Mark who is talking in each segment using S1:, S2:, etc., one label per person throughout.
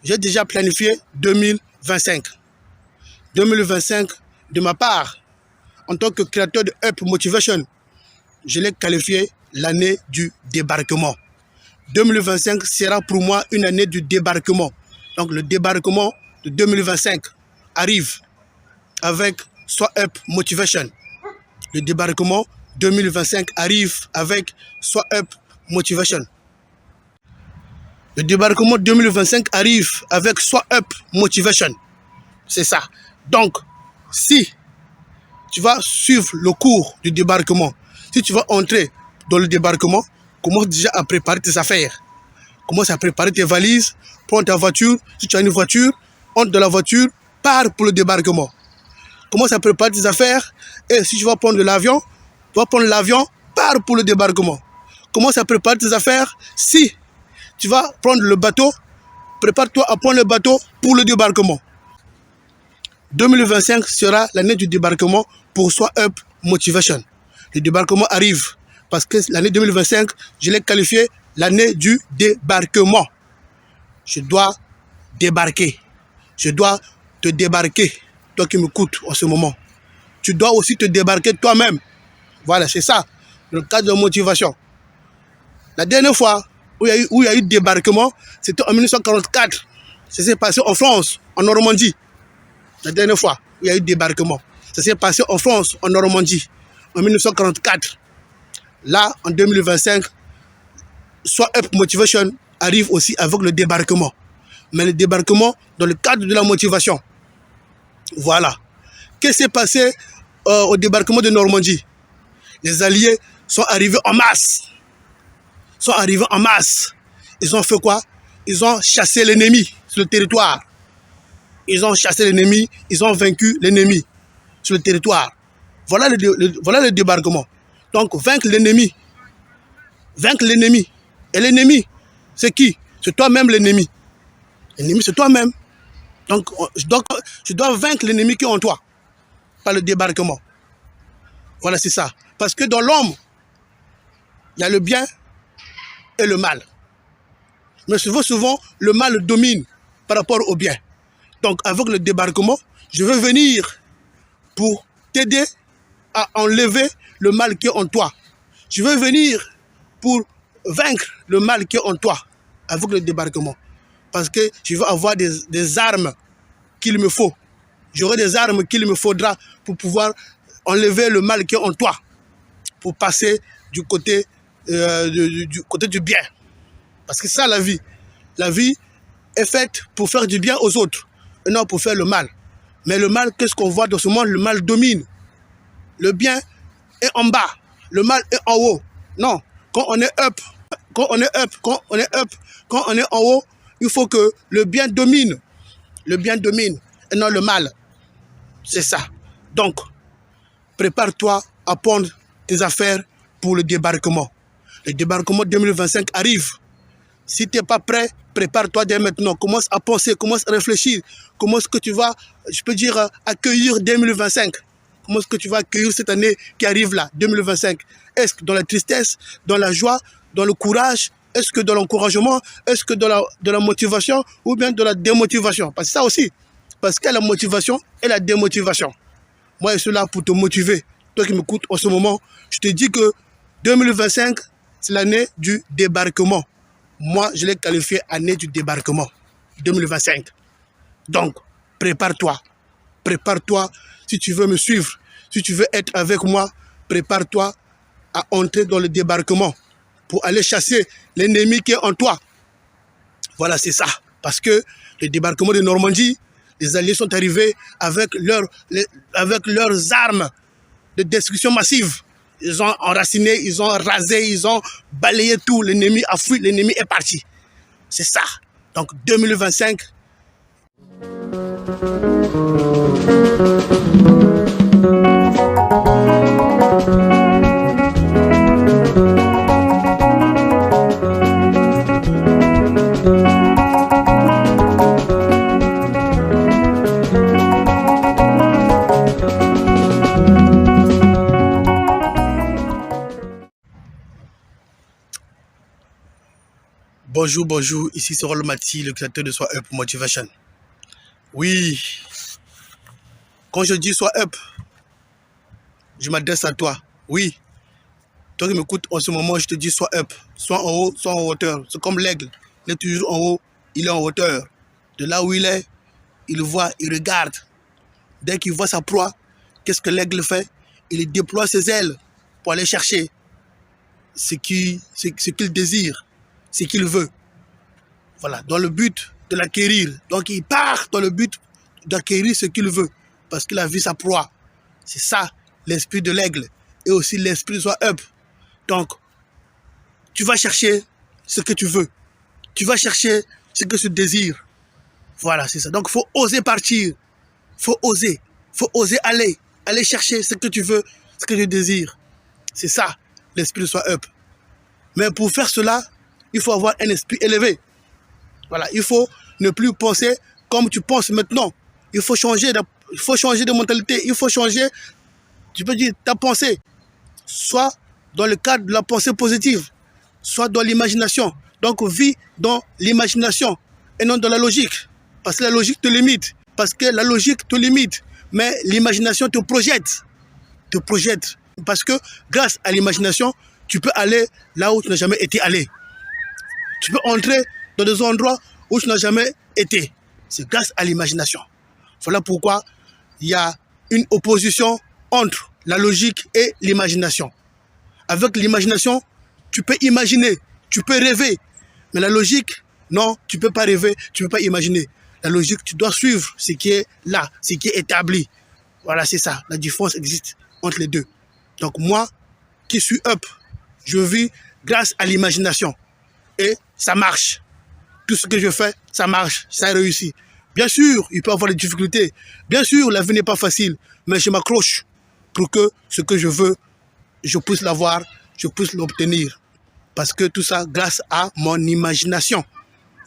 S1: j'ai déjà planifié 2025. 2025, de ma part, en tant que créateur de Up Motivation, je l'ai qualifié l'année du débarquement. 2025 sera pour moi une année du débarquement. Donc le débarquement de 2025 arrive avec Sois Up Motivation. Le débarquement 2025 arrive avec Sois Up Motivation. Le débarquement 2025 arrive avec Sois Up Motivation. C'est ça. Donc, si tu vas suivre le cours du débarquement, si tu vas entrer dans le débarquement, commence déjà à préparer tes affaires. Commence à préparer tes valises, prends ta voiture. Si tu as une voiture, entre dans la voiture, pars pour le débarquement. Commence à préparer tes affaires. Et si tu vas prendre l'avion, pars pour le débarquement. Commence à préparer tes affaires. Si tu vas prendre le bateau, prépare-toi à prendre le bateau pour le débarquement. 2025 sera l'année du débarquement pour Sois Up Motivation. Le débarquement arrive parce que l'année 2025, je l'ai qualifié l'année du débarquement. Je dois débarquer. Je dois te débarquer, toi qui m'écoutes en ce moment. Tu dois aussi te débarquer toi-même. Voilà, c'est ça, le cadre de motivation. La dernière fois où il y a eu débarquement, c'était en 1944. Ça s'est passé en France, en Normandie. La dernière fois où il y a eu débarquement, ça s'est passé en France, en Normandie, en 1944. Là, en 2025, Sois Up Motivation arrive aussi avec le débarquement. Mais le débarquement dans le cadre de la motivation. Voilà. Qu'est-ce qui s'est passé au débarquement de Normandie? Les Alliés sont arrivés en masse. Ils ont fait quoi? Ils ont chassé l'ennemi sur le territoire. Ils ont chassé l'ennemi, ils ont vaincu l'ennemi sur le territoire. Voilà le débarquement. Donc, vaincre l'ennemi. Et l'ennemi, c'est qui? C'est toi-même l'ennemi. L'ennemi, c'est toi-même. Donc, je dois vaincre l'ennemi qui est en toi par le débarquement. Voilà, c'est ça. Parce que dans l'homme, il y a le bien et le mal. Mais souvent, le mal domine par rapport au bien. Donc, avec le débarquement, je veux venir pour t'aider à enlever le mal qui est en toi. Je veux venir pour vaincre le mal qui est en toi avec le débarquement. Parce que je veux avoir des armes qu'il me faut. J'aurai des armes qu'il me faudra pour pouvoir enlever le mal qui est en toi. Pour passer du côté du bien. Parce que c'est ça la vie. La vie est faite pour faire du bien aux autres. Et non pour faire le mal. Mais le mal, qu'est-ce qu'on voit dans ce monde? Le mal domine. Le bien est en bas. Le mal est en haut. Non. Quand on est up, quand on est en haut, il faut que le bien domine. Le bien domine et non le mal. C'est ça. Donc, prépare-toi à prendre tes affaires pour le débarquement. Le débarquement 2025 arrive. Si tu n'es pas prêt, prépare-toi dès maintenant. Commence à penser, commence à réfléchir. Comment est-ce que tu vas, je peux dire, accueillir 2025? Comment est-ce que tu vas accueillir cette année qui arrive là, 2025? Est-ce que dans la tristesse, dans la joie, dans le courage? Est-ce que dans l'encouragement? Est-ce que dans la motivation ou bien dans la démotivation? Parce que ça aussi. Parce qu'il y a la motivation et la démotivation. Moi, je suis là pour te motiver. Toi qui m'écoutes en ce moment, je te dis que 2025, c'est l'année du débarquement. Moi, je l'ai qualifié année du débarquement 2025. Donc, prépare-toi. Prépare-toi si tu veux me suivre. Si tu veux être avec moi, prépare-toi à entrer dans le débarquement pour aller chasser l'ennemi qui est en toi. Voilà, c'est ça. Parce que le débarquement de Normandie, les Alliés sont arrivés avec leurs armes de destruction massive. Ils ont enraciné, ils ont rasé, ils ont balayé tout. L'ennemi a fui, l'ennemi est parti. C'est ça. Donc 2025. Bonjour, ici c'est Rol Mati, le créateur de Sois Up Motivation. Oui, quand je dis Sois Up, je m'adresse à toi. Oui, toi qui m'écoutes en ce moment, je te dis Sois Up, soit en haut, soit en hauteur. C'est comme l'aigle, il est toujours en haut, il est en hauteur. De là où il est, il voit, il regarde. Dès qu'il voit sa proie, qu'est-ce que l'aigle fait? Il déploie ses ailes pour aller chercher ce qu'il désire, ce qu'il veut. Voilà, dans le but de l'acquérir. Donc il part dans le but d'acquérir ce qu'il veut, parce qu'il a vu sa proie. C'est ça, l'esprit de l'aigle, et aussi l'esprit de Sois Up. Donc, tu vas chercher ce que tu veux. Tu vas chercher ce que tu désires. Voilà, c'est ça. Donc, il faut oser partir. Il faut oser aller chercher ce que tu veux, ce que tu désires. C'est ça, l'esprit de Sois Up. Mais pour faire cela, il faut avoir un esprit élevé. Voilà, il faut ne plus penser comme tu penses maintenant. Il faut changer de mentalité. Il faut changer, tu peux dire, ta pensée. Soit dans le cadre de la pensée positive, soit dans l'imagination. Donc, vis dans l'imagination et non dans la logique. Parce que la logique te limite. Mais l'imagination te projette. Parce que grâce à l'imagination, tu peux aller là où tu n'as jamais été allé. Tu peux entrer dans des endroits où tu n'as jamais été. C'est grâce à l'imagination. Voilà pourquoi il y a une opposition entre la logique et l'imagination. Avec l'imagination, tu peux imaginer, tu peux rêver. Mais la logique, non, tu ne peux pas rêver, tu ne peux pas imaginer. La logique, tu dois suivre ce qui est là, ce qui est établi. Voilà, c'est ça. La différence existe entre les deux. Donc moi, qui suis up, je vis grâce à l'imagination. Et ça marche. Tout ce que je fais, ça marche, ça réussit. Bien sûr, il peut y avoir des difficultés. Bien sûr, la vie n'est pas facile. Mais je m'accroche pour que ce que je veux, je puisse l'avoir, je puisse l'obtenir. Parce que tout ça, grâce à mon imagination.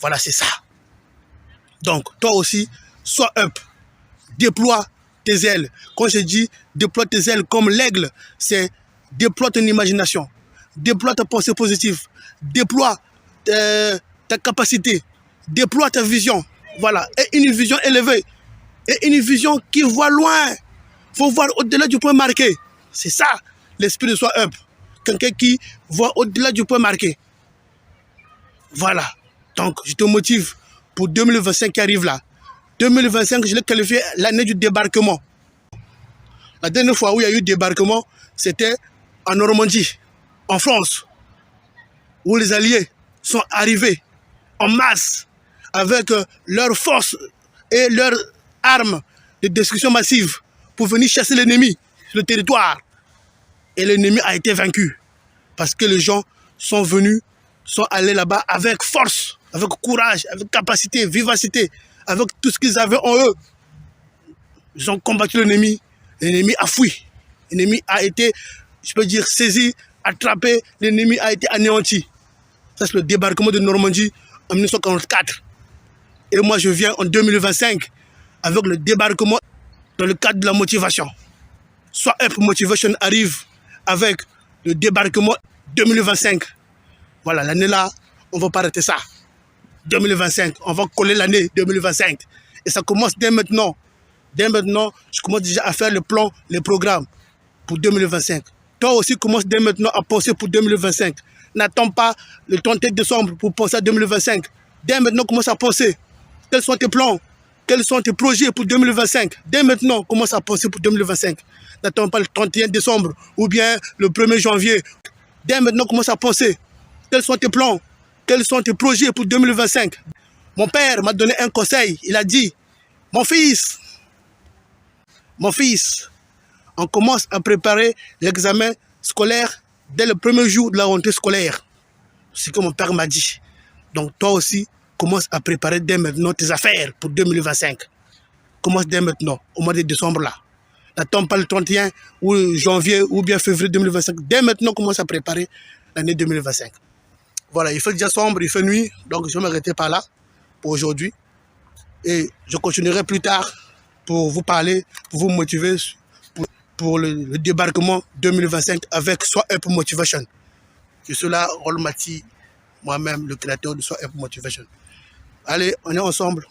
S1: Voilà, c'est ça. Donc, toi aussi, sois up. Déploie tes ailes. Quand je dis déploie tes ailes comme l'aigle, c'est déploie ton imagination. Déploie ta pensée positive. Déploie ta capacité. Déploie ta vision. Voilà. Et une vision élevée. Et une vision qui voit loin. Il faut voir au-delà du point marqué. C'est ça, l'esprit de Sois Up. Quelqu'un qui voit au-delà du point marqué. Voilà. Donc, je te motive pour 2025 qui arrive là. 2025, je l'ai qualifié l'année du débarquement. La dernière fois où il y a eu débarquement, c'était en Normandie, en France, où les Alliés sont arrivés en masse avec leurs forces et leurs armes de destruction massive pour venir chasser l'ennemi sur le territoire. Et l'ennemi a été vaincu parce que les gens sont venus, sont allés là-bas avec force, avec courage, avec capacité, vivacité, avec tout ce qu'ils avaient en eux. Ils ont combattu l'ennemi a fui. L'ennemi a été, je peux dire, saisi, attrapé, l'ennemi a été anéanti. Ça, c'est le débarquement de Normandie en 1944. Et moi, je viens en 2025 avec le débarquement dans le cadre de la motivation. Sois Up Motivation arrive avec le débarquement 2025. Voilà, l'année là, on ne va pas arrêter ça. 2025, on va coller l'année 2025. Et ça commence dès maintenant. Dès maintenant, je commence déjà à faire le plan, les programmes pour 2025. Toi aussi, commence dès maintenant à penser pour 2025. N'attends pas le 31 décembre pour penser à 2025. Dès maintenant, commence à penser. Quels sont tes plans? Quels sont tes projets pour 2025? Dès maintenant, commence à penser pour 2025. N'attends pas le 31 décembre ou bien le 1er janvier. Dès maintenant, commence à penser. Quels sont tes plans? Quels sont tes projets pour 2025? Mon père m'a donné un conseil. Il a dit, mon fils, on commence à préparer l'examen scolaire dès le premier jour de la rentrée scolaire. C'est ce que mon père m'a dit. Donc toi aussi, commence à préparer dès maintenant tes affaires pour 2025. Commence dès maintenant, au mois de décembre là. N'attends pas le 31 ou janvier ou bien février 2025. Dès maintenant, commence à préparer l'année 2025. Voilà, il fait déjà sombre, il fait nuit, donc je vais m'arrêter par là pour aujourd'hui. Et je continuerai plus tard pour vous parler, pour vous motiver pour le débarquement 2025 avec Sois Up Motivation. Je suis là, Rol Mati. moi-même, le créateur de Soul Up Motivation. Allez, on est ensemble.